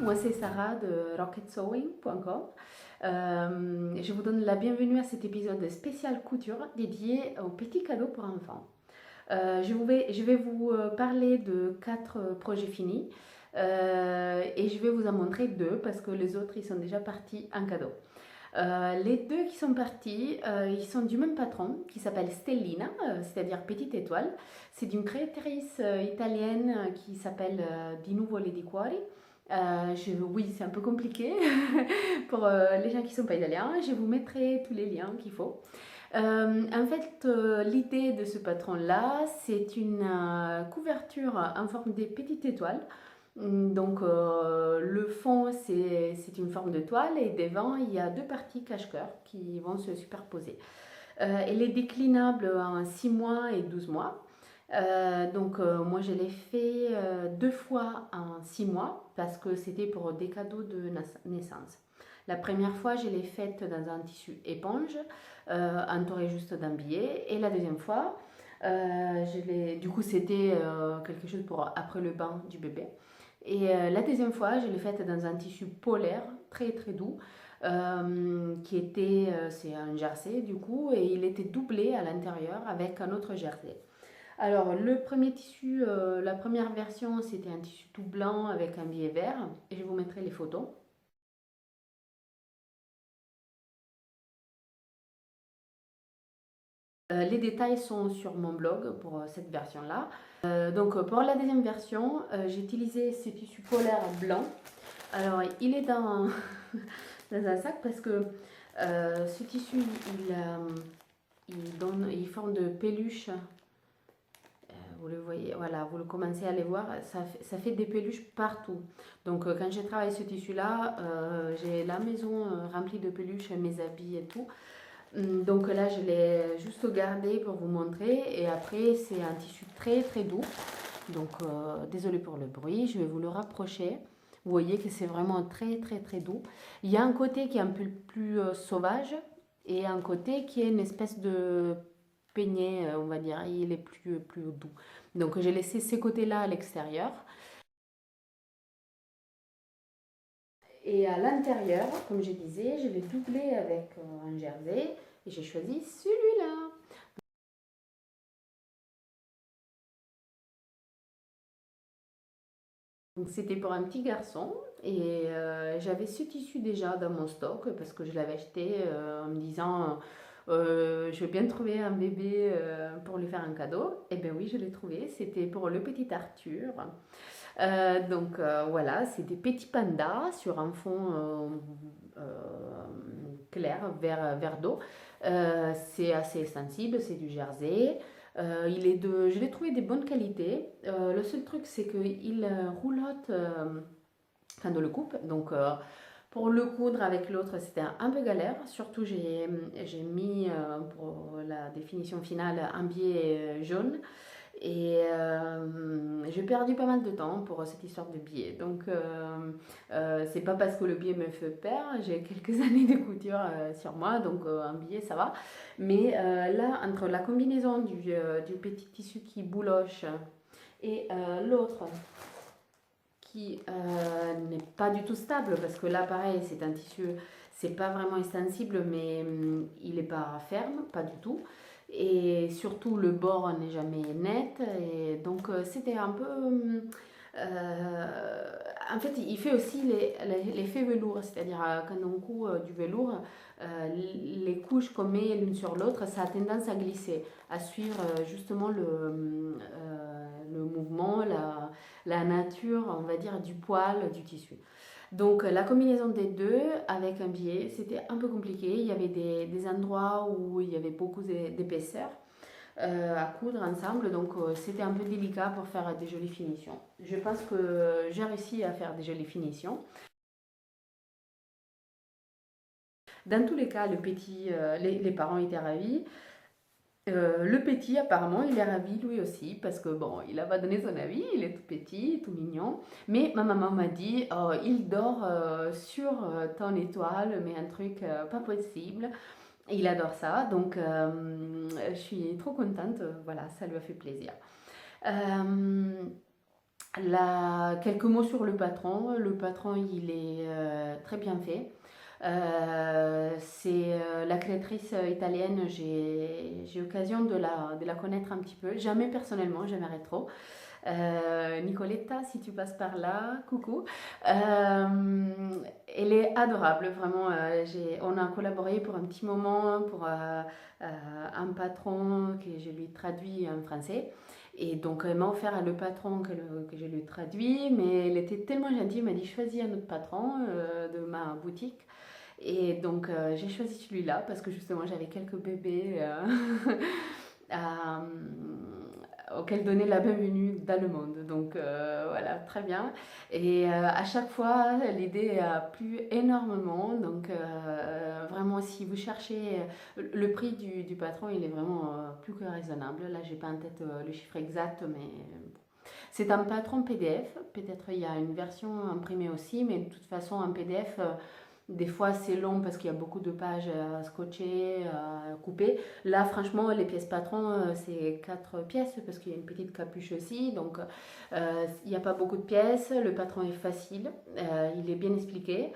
moi c'est Sarah de rocketsewing.com. Je vous donne la bienvenue à cet épisode spécial couture dédié aux petits cadeaux pour enfants. Je vais vous parler de 4 projets finis et je vais vous en montrer 2 parce que les autres ils sont déjà partis en cadeau. Les 2 qui sont partis, ils sont du même patron qui s'appelle Stellina, c'est-à-dire Petite Étoile. C'est d'une créatrice italienne qui s'appelle Di Nuvole di Cuori. Oui, c'est un peu compliqué pour les gens qui ne sont pas italiens. Je vous mettrai tous les liens qu'il faut. En fait, l'idée de ce patron-là, c'est une couverture en forme de petites étoiles. Donc, le fond, c'est une forme de toile et devant, il y a 2 parties cache-cœur qui vont se superposer. Elle est déclinable en 6 mois et 12 mois. Moi, je l'ai fait 2 fois en 6 mois parce que c'était pour des cadeaux de naissance. La première fois, je l'ai faite dans un tissu éponge, entouré juste d'un billet. Et la deuxième fois, du coup, c'était quelque chose pour après le bain du bébé. Et la deuxième fois, je l'ai faite dans un tissu polaire, très très doux, c'est un jersey du coup, et il était doublé à l'intérieur avec un autre jersey. Alors, le premier tissu, la première version, c'était un tissu tout blanc avec un billet vert, et je vous mettrai les photos. Les détails sont sur mon blog pour cette version-là. Pour la deuxième version, j'ai utilisé ce tissu polaire blanc. Alors, il est dans, dans un sac parce que ce tissu, il forme de peluche. Vous le voyez, voilà, vous le commencez à les voir, ça fait des peluches partout. Donc, quand j'ai travaillé ce tissu-là, j'ai la maison remplie de peluches, mes habits et tout. Donc là, je l'ai juste gardé pour vous montrer. Et après, c'est un tissu très très doux. Donc, désolé pour le bruit, je vais vous le rapprocher. Vous voyez que c'est vraiment très très très doux. Il y a un côté qui est un peu plus sauvage et un côté qui est une espèce de peigné, on va dire. Il est plus doux. Donc, j'ai laissé ces côtés-là à l'extérieur. Et à l'intérieur, comme je disais, je l'ai doublé avec un jersey et j'ai choisi celui-là. Donc c'était pour un petit garçon et j'avais ce tissu déjà dans mon stock parce que je l'avais acheté en me disant je vais bien trouver un bébé pour lui faire un cadeau. Et bien oui, je l'ai trouvé, c'était pour le petit Arthur. Voilà, c'est des petits pandas sur un fond clair, vert d'eau. C'est assez sensible, c'est du jersey. Je l'ai trouvé de bonne qualité. Le seul truc, c'est qu'il roulotte quand on le coupe. Donc, pour le coudre avec l'autre, c'était un peu galère. Surtout, j'ai mis pour la définition finale un biais jaune. Et j'ai perdu pas mal de temps pour cette histoire de biais. Donc, c'est pas parce que le biais me fait peur. J'ai quelques années de couture sur moi, donc un biais ça va. Mais là, entre la combinaison du petit tissu qui bouloche et l'autre qui n'est pas du tout stable, parce que là, pareil, c'est un tissu, c'est pas vraiment extensible, mais il n'est pas ferme, pas du tout. Et surtout, le bord n'est jamais net. Et donc, c'était un peu. En fait, il fait aussi l'effet velours, c'est-à-dire quand on coud du velours, les couches qu'on met l'une sur l'autre, ça a tendance à glisser, à suivre justement le mouvement, la nature, on va dire, du poil du tissu. Donc la combinaison des deux avec un biais, c'était un peu compliqué. Il y avait des endroits où il y avait beaucoup d'épaisseur à coudre ensemble, donc c'était un peu délicat pour faire des jolies finitions. Je pense que j'ai réussi à faire des jolies finitions. Dans tous les cas, les parents étaient ravis. Le petit, apparemment, il est ravi lui aussi, parce que bon, il a pas donné son avis, il est tout petit, tout mignon. Mais ma maman m'a dit, oh, il dort sur ton étoile, mais un truc pas possible. Il adore ça, donc je suis trop contente, voilà, ça lui a fait plaisir. Euh, Quelques mots sur le patron. Le patron, il est très bien fait. C'est la créatrice italienne, j'ai occasion de la connaître un petit peu. Jamais personnellement, jamais rétro. Nicoletta, si tu passes par là, coucou. Elle est adorable, vraiment. On a collaboré pour un petit moment pour un patron que je lui traduis en français. Et donc, elle m'a offert le patron que je lui traduis, mais elle était tellement gentille, elle m'a dit choisis un autre patron de ma boutique. Et donc, j'ai choisi celui-là parce que justement, j'avais quelques bébés à, auquel donner la bienvenue dans le monde. Donc voilà, très bien. Et à chaque fois, l'idée a plu énormément. Donc vraiment, si vous cherchez le prix du patron, il est vraiment plus que raisonnable. Là, j'ai pas en tête le chiffre exact, mais c'est un patron PDF. Peut-être il y a une version imprimée aussi, mais de toute façon, un PDF. Des fois, c'est long parce qu'il y a beaucoup de pages à scotcher, à couper. Là, franchement, les pièces patron, c'est 4 pièces parce qu'il y a une petite capuche aussi. Donc, il n'y a pas beaucoup de pièces. Le patron est facile. Il est bien expliqué.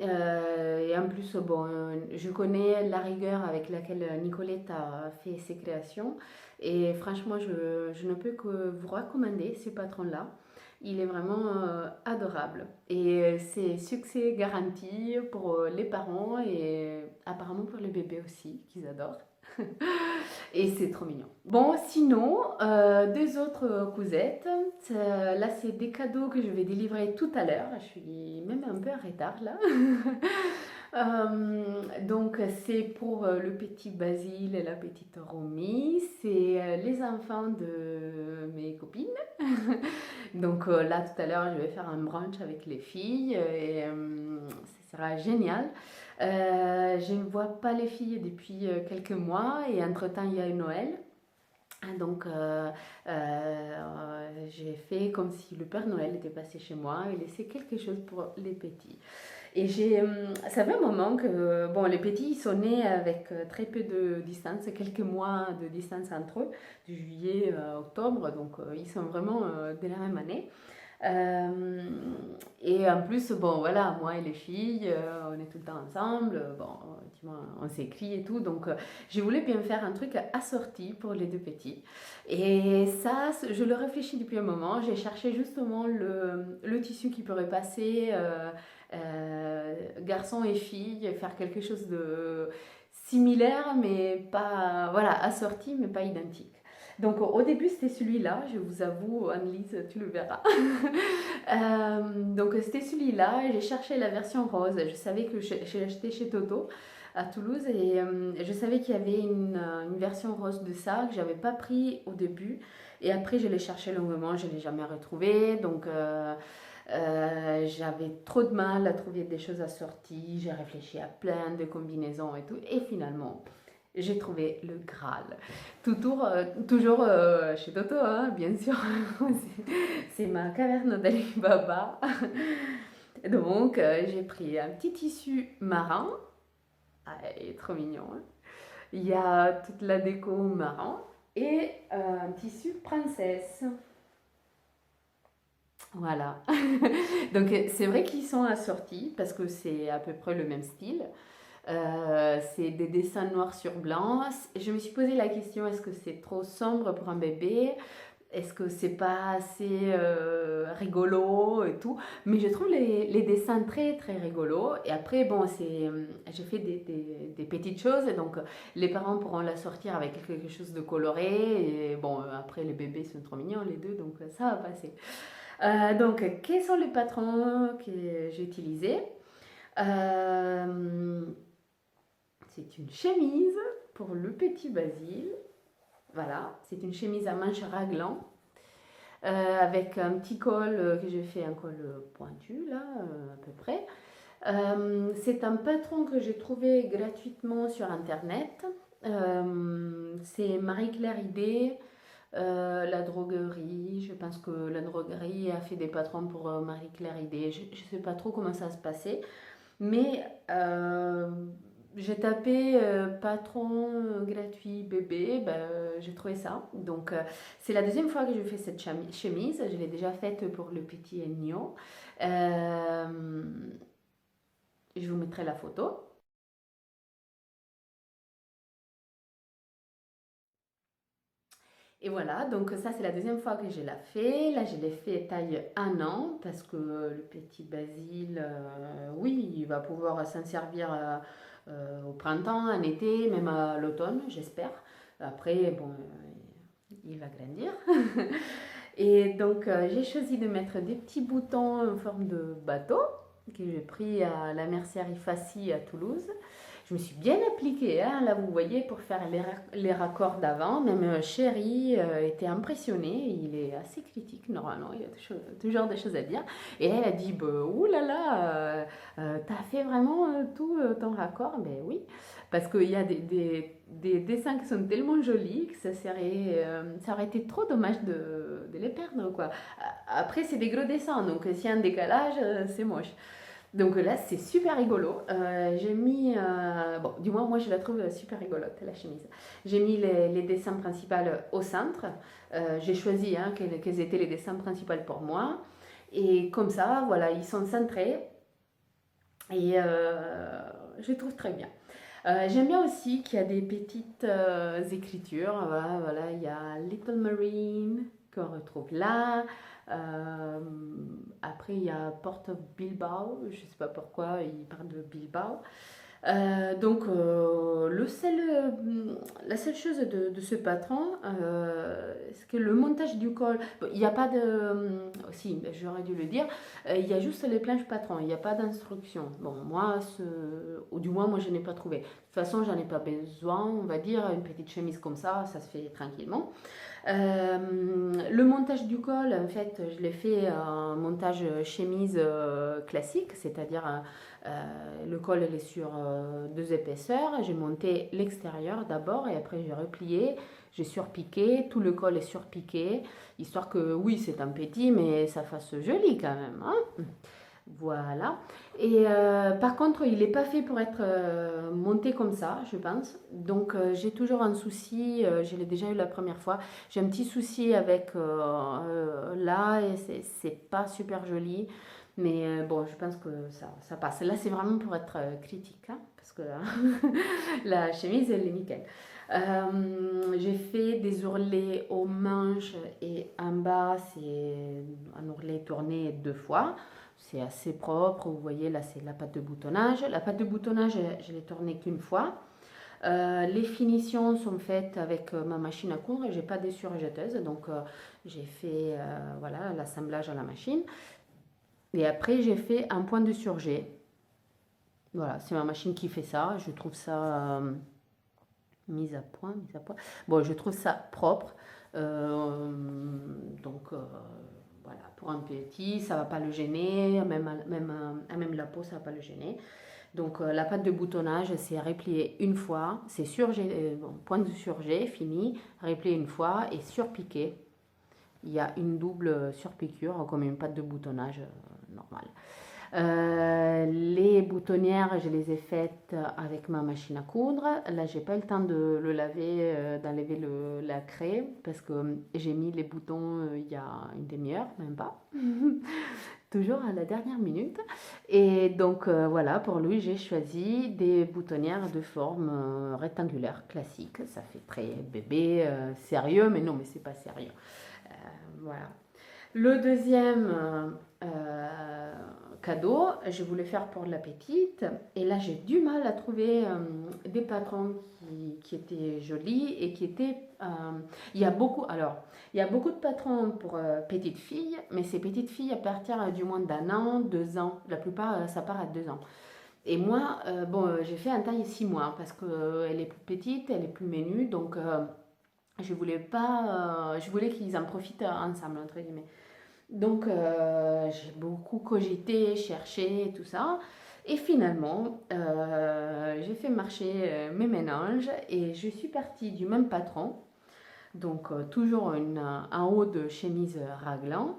Et en plus, bon, je connais la rigueur avec laquelle Nicolette a fait ses créations. Et franchement, je ne peux que vous recommander ce patron-là. Il est vraiment adorable. Et c'est succès garanti pour les parents et apparemment pour les bébés aussi, qu'ils adorent. Et c'est trop mignon. Bon, sinon, deux autres cousettes. Là, c'est des cadeaux que je vais délivrer tout à l'heure. Je suis même un peu en retard là. Donc, c'est pour le petit Basile et la petite Romy. C'est les enfants de mes copines. Donc là, tout à l'heure, je vais faire un brunch avec les filles et ça sera génial. Je ne vois pas les filles depuis quelques mois et entre-temps, il y a eu Noël. Donc, j'ai fait comme si le Père Noël était passé chez moi et laissé quelque chose pour les petits. Et ça fait un moment que, bon, les petits, ils sont nés avec très peu de distance, quelques mois de distance entre eux, de juillet à octobre, donc ils sont vraiment de la même année. Euh, et en plus, bon, voilà, moi et les filles, on est tout le temps ensemble, bon, on s'écrit et tout, donc je voulais bien faire un truc assorti pour les deux petits. Et ça, je le réfléchis depuis un moment, j'ai cherché justement le tissu qui pourrait passer, garçon et fille, faire quelque chose de similaire, mais pas, voilà, assorti, mais pas identique. Donc au début c'était celui-là, je vous avoue, Annelise, tu le verras. Donc c'était celui-là, j'ai cherché la version rose, je savais que j'ai acheté chez Toto à Toulouse et je savais qu'il y avait une version rose de ça que j'avais pas pris au début et après je l'ai cherché longuement, je ne l'ai jamais retrouvé donc j'avais trop de mal à trouver des choses assorties, j'ai réfléchi à plein de combinaisons et tout et finalement j'ai trouvé le Graal. Toujours chez Toto, hein, bien sûr. C'est ma caverne d'Ali Baba. Donc, j'ai pris un petit tissu marin. Ah, il est trop mignon. Hein. Il y a toute la déco marron. Et un tissu princesse. Voilà. Donc, c'est vrai qu'ils sont assortis parce que c'est à peu près le même style. C'est des dessins noirs sur blanc. Je me suis posé la question, est-ce que c'est trop sombre pour un bébé? Est-ce que c'est pas assez rigolo et tout? Mais je trouve les dessins très très rigolos. Et après, bon, j'ai fait des petites choses. Et donc, les parents pourront la sortir avec quelque chose de coloré. Et bon, après, les bébés sont trop mignons, les deux. Donc, ça va passer. Donc, quels sont les patrons que j'ai utilisés? Euh, c'est une chemise pour le petit Basile. Voilà, c'est une chemise à manches raglan avec un petit col que j'ai fait un col pointu là à peu près. C'est un patron que j'ai trouvé gratuitement sur internet. C'est Marie-Claire Idée, la droguerie. Je pense que la droguerie a fait des patrons pour Marie-Claire Idée. Je ne sais pas trop comment ça se passait, mais j'ai tapé patron gratuit bébé, ben, j'ai trouvé ça. Donc, c'est la deuxième fois que je fais cette chemise. Je l'ai déjà faite pour le petit Ennio. Euh, je vous mettrai la photo. Et voilà, donc ça c'est la deuxième fois que je la fais. Là je l'ai fait taille 1 an parce que le petit Basile, oui, il va pouvoir s'en servir au printemps, en été, même à l'automne, j'espère. Après, bon, il va grandir. Et donc j'ai choisi de mettre des petits boutons en forme de bateau que j'ai pris à la mercerie Fassi à Toulouse. Je me suis bien appliquée, hein, là vous voyez, pour faire les raccords d'avant. Même Chéri était impressionné, il est assez critique normalement, il y a toujours des choses à dire. Et elle a dit, bah, ouh là là, t'as fait vraiment tout ton raccord? Ben oui, parce qu'il y a des dessins qui sont tellement jolis que ça aurait été trop dommage de les perdre, quoi. Après, c'est des gros dessins, donc s'il y a un décalage, c'est moche. Donc là, c'est super rigolo. J'ai mis, bon, du moins, moi, je la trouve super rigolote, la chemise. J'ai mis les dessins principaux au centre. J'ai choisi hein, quels étaient les dessins principaux pour moi. Et comme ça, voilà, ils sont centrés. Et je les trouve très bien. J'aime bien aussi qu'il y a des petites écritures. Voilà, il y a Little Marine qu'on retrouve là. Euh, Après, il y a Port of Bilbao. Je ne sais pas pourquoi il parle de Bilbao. Donc, la seule chose de ce patron, c'est que le montage du col, bon, il n'y a pas de. Si, j'aurais dû le dire, il y a juste les planches patron, il n'y a pas d'instruction. Bon, moi, ou du moins, moi, je n'ai pas trouvé. De toute façon, j'en ai pas besoin, on va dire, une petite chemise comme ça se fait tranquillement. Le montage du col, en fait, je l'ai fait un montage chemise classique, c'est-à-dire le col il est sur deux épaisseurs. J'ai monté l'extérieur d'abord et après j'ai replié, j'ai surpiqué, tout le col est surpiqué, histoire que oui c'est un petit mais ça fasse joli quand même. Hein. Voilà. Et par contre, il n'est pas fait pour être monté comme ça, je pense. Donc, j'ai toujours un souci, je l'ai déjà eu la première fois. J'ai un petit souci avec là, et c'est pas super joli. Mais bon, je pense que ça passe. Là, c'est vraiment pour être critique, hein, parce que la chemise, elle est nickel. J'ai fait des ourlets aux manches et en bas, c'est un ourlet tourné 2 fois. C'est assez propre. Vous voyez, là, c'est la pâte de boutonnage. La pâte de boutonnage, je l'ai tournée qu'une fois. Les finitions sont faites avec ma machine à coudre. J'ai pas de surjeteuse, donc j'ai fait voilà l'assemblage à la machine. Et après, j'ai fait un point de surjet. Voilà, c'est ma machine qui fait ça. Je trouve ça mise à point, mise à point. Bon, je trouve ça propre. Euh, donc voilà, pour un petit, ça va pas le gêner, même la peau, ça va pas le gêner. Donc la pâte de boutonnage, c'est replier une fois, c'est surgé, bon, point de surjet, fini, replier une fois et surpiquer. Il y a une double surpiqûre comme une pâte de boutonnage normale. Les boutonnières, je les ai faites avec ma machine à coudre. Là, j'ai pas eu le temps de le laver, d'enlever la craie parce que j'ai mis les boutons il y a une demi-heure, même pas. Toujours à la dernière minute. Et donc voilà, pour lui, j'ai choisi des boutonnières de forme rectangulaire classique. Ça fait très bébé, sérieux, mais non, mais c'est pas sérieux. Voilà. Le deuxième cadeau, je voulais faire pour la petite. Et là, j'ai du mal à trouver des patrons qui étaient jolis et qui étaient... il y a beaucoup... Alors, il y a beaucoup de patrons pour petites filles, mais ces petites filles à partir du moins d'1 an, 2 ans. La plupart, ça part à 2 ans. Et moi, bon, j'ai fait un taille 6 mois parce qu'elle est plus petite, elle est plus menue, donc je voulais pas, je voulais qu'ils en profitent ensemble, entre guillemets. Donc, j'ai beaucoup cogité, cherché, tout ça. Et finalement, j'ai fait marcher mes méninges et je suis partie du même patron. Donc, toujours un haut de chemise raglan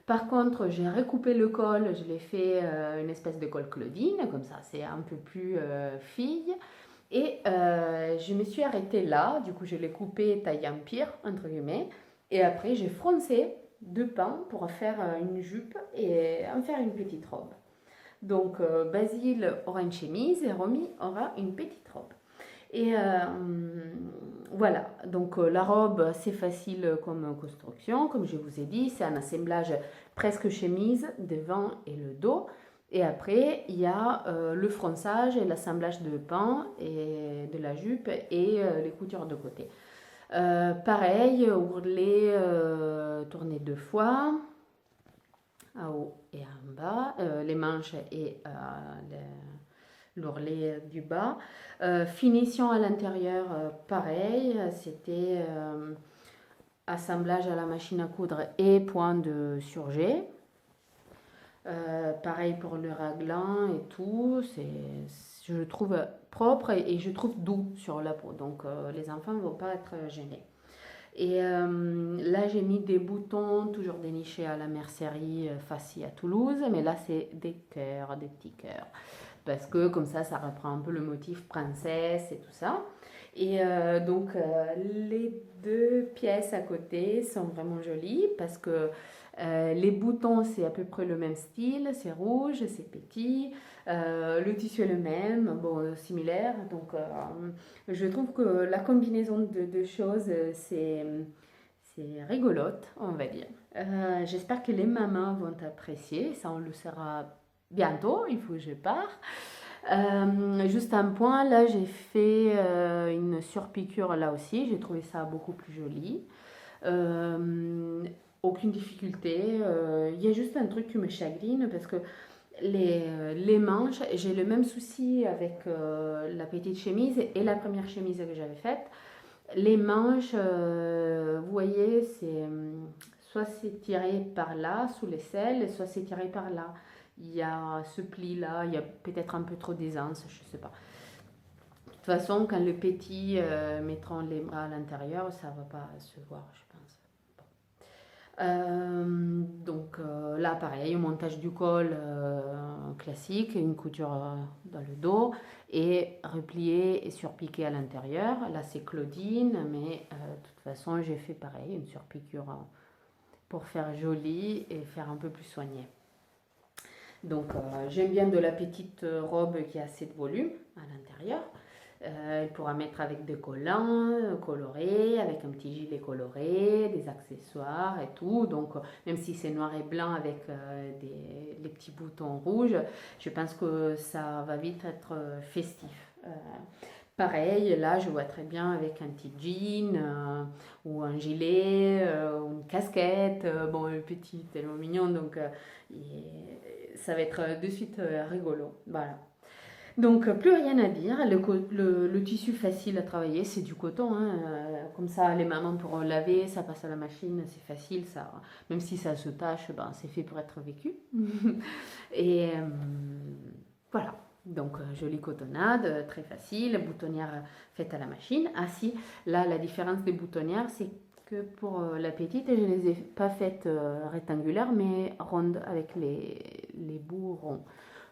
Par contre, j'ai recoupé le col, je l'ai fait une espèce de col Claudine, comme ça c'est un peu plus fille. Et je me suis arrêtée là, du coup je l'ai coupé taille empire, entre guillemets. Et après j'ai froncé deux pans pour faire une jupe et en faire une petite robe. Donc Basile aura une chemise et Romy aura une petite robe. Et voilà, donc la robe c'est facile comme construction, comme je vous ai dit, c'est un assemblage presque chemise devant et le dos. Et après il y a le fronçage et l'assemblage de pans et de la jupe et les coutures de côté. Pareil, ourlet tourné deux fois, en haut et en bas, les manches et l'ourlet du bas. Finition à l'intérieur, pareil, c'était assemblage à la machine à coudre et point de surjet. Pareil pour le raglan et tout, je le trouve propre et je trouve doux sur la peau, donc les enfants ne vont pas être gênés. Et là j'ai mis des boutons toujours dénichés à la mercerie Faci à Toulouse, mais là c'est des cœurs, des petits cœurs, parce que comme ça reprend un peu le motif princesse et tout ça. Et donc les deux pièces à côté sont vraiment jolies parce que les boutons c'est à peu près le même style, c'est rouge, c'est petit, le tissu est le même, bon similaire, donc je trouve que la combinaison de deux choses c'est rigolote, on va dire. J'espère que les mamans vont apprécier, ça on le saura bientôt, il faut que je parte. Juste un point, là j'ai fait une surpiqûre là aussi, j'ai trouvé ça beaucoup plus joli. Aucune difficulté, il y a juste un truc qui me chagrine parce que les manches, j'ai le même souci avec la petite chemise et la première chemise que j'avais faite. Les manches, vous voyez, soit c'est tiré par là sous l'aisselle, soit c'est tiré par là. Il y a ce pli là, il y a peut-être un peu trop d'aisance, je ne sais pas. De toute façon, quand les petits mettront les bras à l'intérieur, ça ne va pas se voir, je pense. Donc là, pareil, montage du col classique, une couture dans le dos et replié et surpiqué à l'intérieur. Là, c'est Claudine, mais de toute façon, j'ai fait pareil, une surpiqûre pour faire joli et faire un peu plus soigné. Donc j'aime bien de la petite robe qui a assez de volume à l'intérieur. Elle pourra mettre avec des collants colorés, avec un petit gilet coloré, des accessoires et tout. Donc même si c'est noir et blanc avec les petits boutons rouges, je pense que ça va vite être festif. Pareil, là je vois très bien avec un petit jean ou un gilet ou une casquette. Bon, le petit est tellement mignon, donc ça va être de suite rigolo. Voilà. Donc plus rien à dire, le tissu facile à travailler, c'est du coton, hein. Comme ça les mamans pourront laver, ça passe à la machine, c'est facile, ça, même si ça se tache, ben, c'est fait pour être vécu. Et voilà, donc jolie cotonnade, très facile, boutonnière faite à la machine. Ah si, là la différence des boutonnières, c'est que pour la petite, je ne les ai pas faites rectangulaires, mais rondes avec les bouts ronds,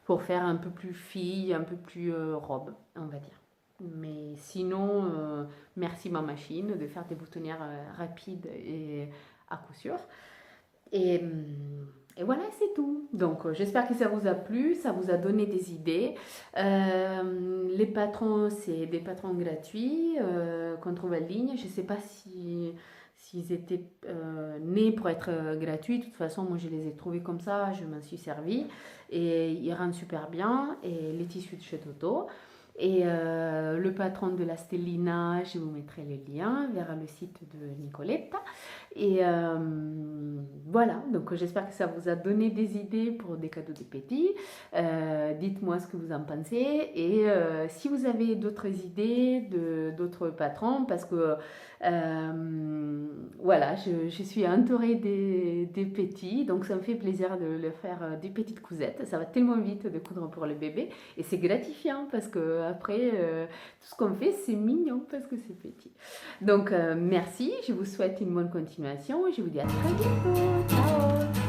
pour faire un peu plus fille, un peu plus robe, on va dire. Mais sinon, merci ma machine de faire des boutonnières rapides et à coup sûr. Et voilà, c'est tout. Donc, j'espère que ça vous a plu, ça vous a donné des idées. Les patrons, c'est des patrons gratuits qu'on trouve en ligne. Je ne sais pas s'ils étaient nés pour être gratuits. De toute façon, moi, je les ai trouvés comme ça, je m'en suis servi. Et ils rendent super bien. Et les tissus de chez Toto. Et le patron de la Stellina, je vous mettrai le lien vers le site de Nicoletta. Et voilà, donc j'espère que ça vous a donné des idées pour des cadeaux des petits. Dites-moi ce que vous en pensez. Et si vous avez d'autres idées d'autres patrons, parce que voilà, je suis entourée des petits, donc ça me fait plaisir de leur faire des petites cousettes. Ça va tellement vite de coudre pour le bébé. Et c'est gratifiant parce que après, tout ce qu'on fait, c'est mignon parce que c'est petit. Donc, merci, je vous souhaite une bonne continuation et je vous dis à très bientôt. Ciao!